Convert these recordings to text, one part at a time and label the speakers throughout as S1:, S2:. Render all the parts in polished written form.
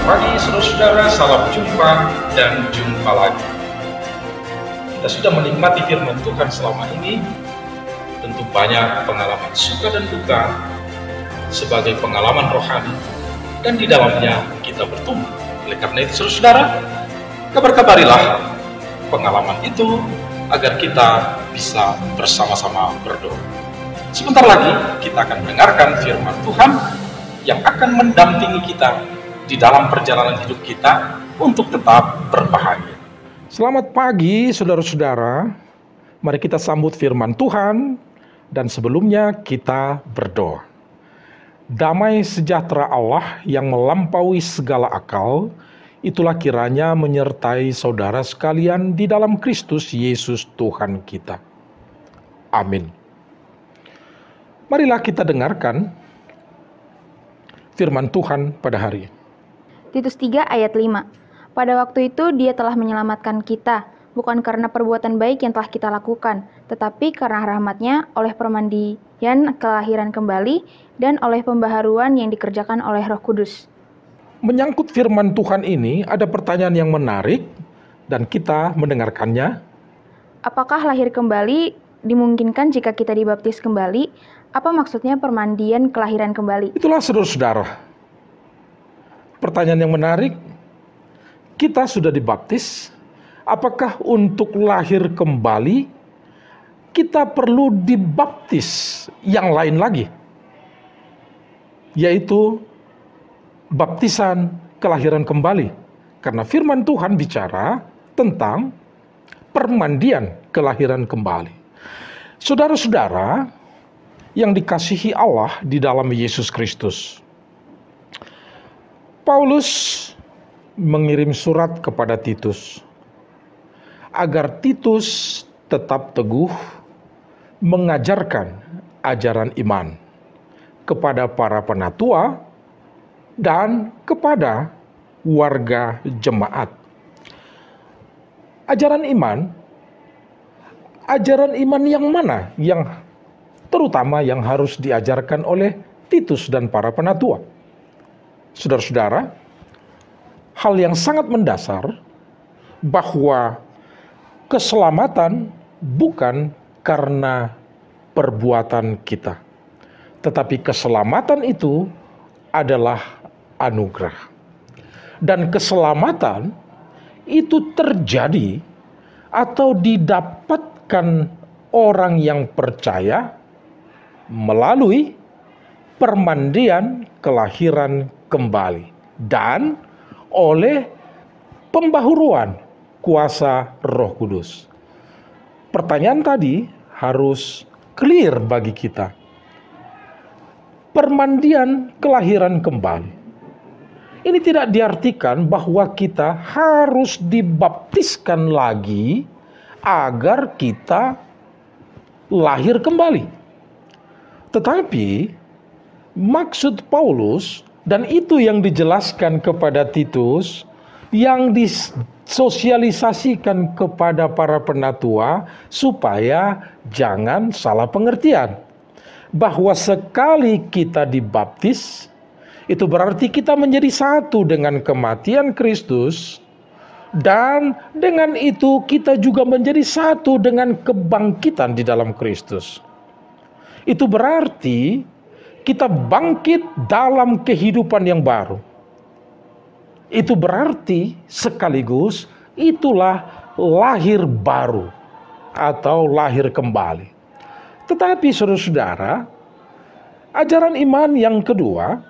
S1: Selamat pagi saudara-saudara, salam jumpa dan jumpa lagi. Kita sudah menikmati firman Tuhan selama ini, tentu banyak pengalaman suka dan duka sebagai pengalaman rohani, dan di dalamnya kita bertumbuh. Oleh karena itu saudara-saudara, kabar-kabarilah pengalaman itu agar kita bisa bersama-sama berdoa. Sebentar lagi kita akan mendengarkan firman Tuhan yang akan mendampingi kita di dalam perjalanan hidup kita untuk tetap berbahagia. Selamat pagi saudara-saudara, mari kita sambut firman Tuhan dan sebelumnya kita berdoa. Damai sejahtera Allah yang melampaui segala akal, itulah kiranya menyertai saudara sekalian di dalam Kristus Yesus Tuhan kita. Amin. Marilah kita dengarkan firman Tuhan pada hari ini.
S2: Titus 3 ayat 5. Pada waktu itu dia telah menyelamatkan kita, bukan karena perbuatan baik yang telah kita lakukan, tetapi karena rahmat-Nya oleh permandian kelahiran kembali dan oleh pembaharuan yang dikerjakan oleh Roh Kudus.
S1: Menyangkut firman Tuhan ini ada pertanyaan yang menarik dan kita mendengarkannya.
S2: Apakah lahir kembali dimungkinkan jika kita dibaptis kembali? Apa maksudnya permandian kelahiran kembali?
S1: Itulah saudara-saudara, pertanyaan yang menarik. Kita sudah dibaptis, apakah untuk lahir kembali kita perlu dibaptis yang lain lagi? Yaitu baptisan kelahiran kembali. Karena firman Tuhan bicara tentang permandian kelahiran kembali. Saudara-saudara yang dikasihi Allah di dalam Yesus Kristus, Paulus mengirim surat kepada Titus agar Titus tetap teguh mengajarkan ajaran iman kepada para penatua dan kepada warga jemaat. Ajaran iman yang mana yang terutama yang harus diajarkan oleh Titus dan para penatua? Saudara-saudara, hal yang sangat mendasar bahwa keselamatan bukan karena perbuatan kita, tetapi keselamatan itu adalah anugerah. Dan keselamatan itu terjadi atau didapatkan orang yang percaya melalui permandian kelahiran kembali dan oleh pembaharuan kuasa Roh Kudus. Pertanyaan tadi harus clear bagi kita. Permandian kelahiran kembali ini tidak diartikan bahwa kita harus dibaptiskan lagi agar kita lahir kembali. Tetapi maksud Paulus, dan itu yang dijelaskan kepada Titus, yang disosialisasikan kepada para penatua, supaya jangan salah pengertian. Bahwa sekali kita dibaptis, itu berarti kita menjadi satu dengan kematian Kristus, dan dengan itu kita juga menjadi satu dengan kebangkitan di dalam Kristus. Itu berarti kita bangkit dalam kehidupan yang baru. Itu berarti sekaligus itulah lahir baru atau lahir kembali. Tetapi saudara-saudara, ajaran iman yang kedua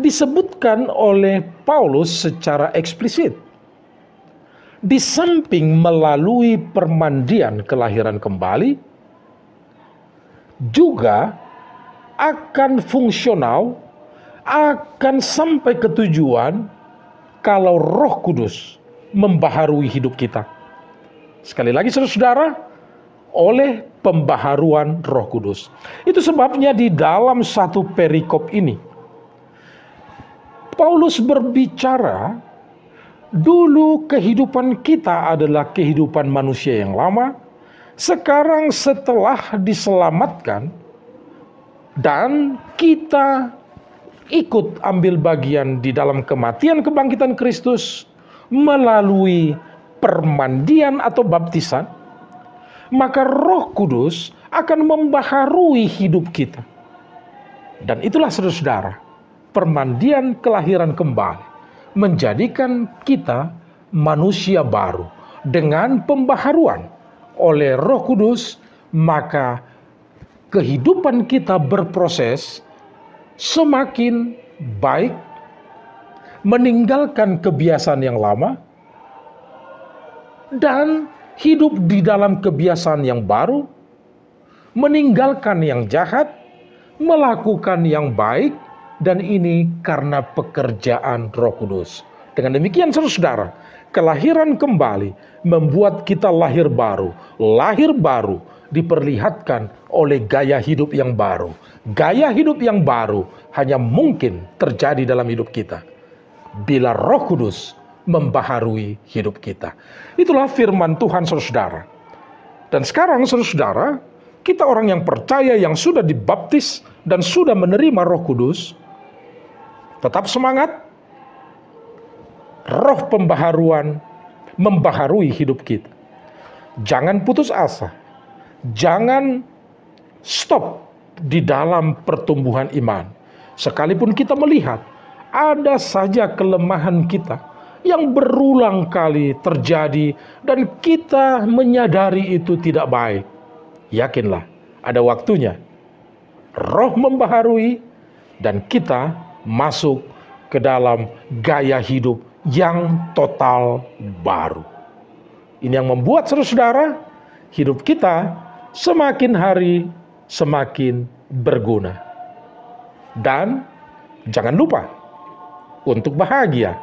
S1: disebutkan oleh Paulus secara eksplisit. Di samping melalui permandian kelahiran kembali, juga akan fungsional, akan sampai ke tujuan kalau Roh Kudus membaharui hidup kita. Sekali lagi saudara-saudara, oleh pembaharuan Roh Kudus. Itu sebabnya di dalam satu perikop ini, Paulus berbicara, dulu kehidupan kita adalah kehidupan manusia yang lama, sekarang setelah diselamatkan, dan kita
S3: ikut ambil bagian di dalam kematian kebangkitan Kristus melalui permandian atau baptisan, maka Roh Kudus akan membaharui hidup kita. Dan itulah saudara-saudara, permandian kelahiran kembali menjadikan kita manusia baru dengan pembaharuan oleh Roh Kudus. Maka kehidupan kita berproses semakin baik, meninggalkan kebiasaan yang lama, dan hidup di dalam kebiasaan yang baru, meninggalkan yang jahat, melakukan yang baik, dan ini karena pekerjaan Roh Kudus. Dengan demikian saudara, kelahiran kembali membuat kita lahir baru. Lahir baru diperlihatkan oleh gaya hidup yang baru. Gaya hidup yang baru hanya mungkin terjadi dalam hidup kita bila Roh Kudus membaharui hidup kita. Itulah firman Tuhan saudara. Dan sekarang saudara, kita orang yang percaya, yang sudah dibaptis dan sudah menerima Roh Kudus, tetap semangat. Roh pembaharuan membaharui hidup kita. Jangan putus asa. Jangan stop di dalam pertumbuhan iman. Sekalipun kita melihat ada saja kelemahan kita yang berulang kali terjadi dan kita menyadari itu tidak baik. Yakinlah, ada waktunya Roh membaharui dan kita masuk ke dalam gaya hidup yang total baru. Ini yang membuat saudara, hidup kita semakin hari semakin berguna. Dan jangan lupa untuk bahagia.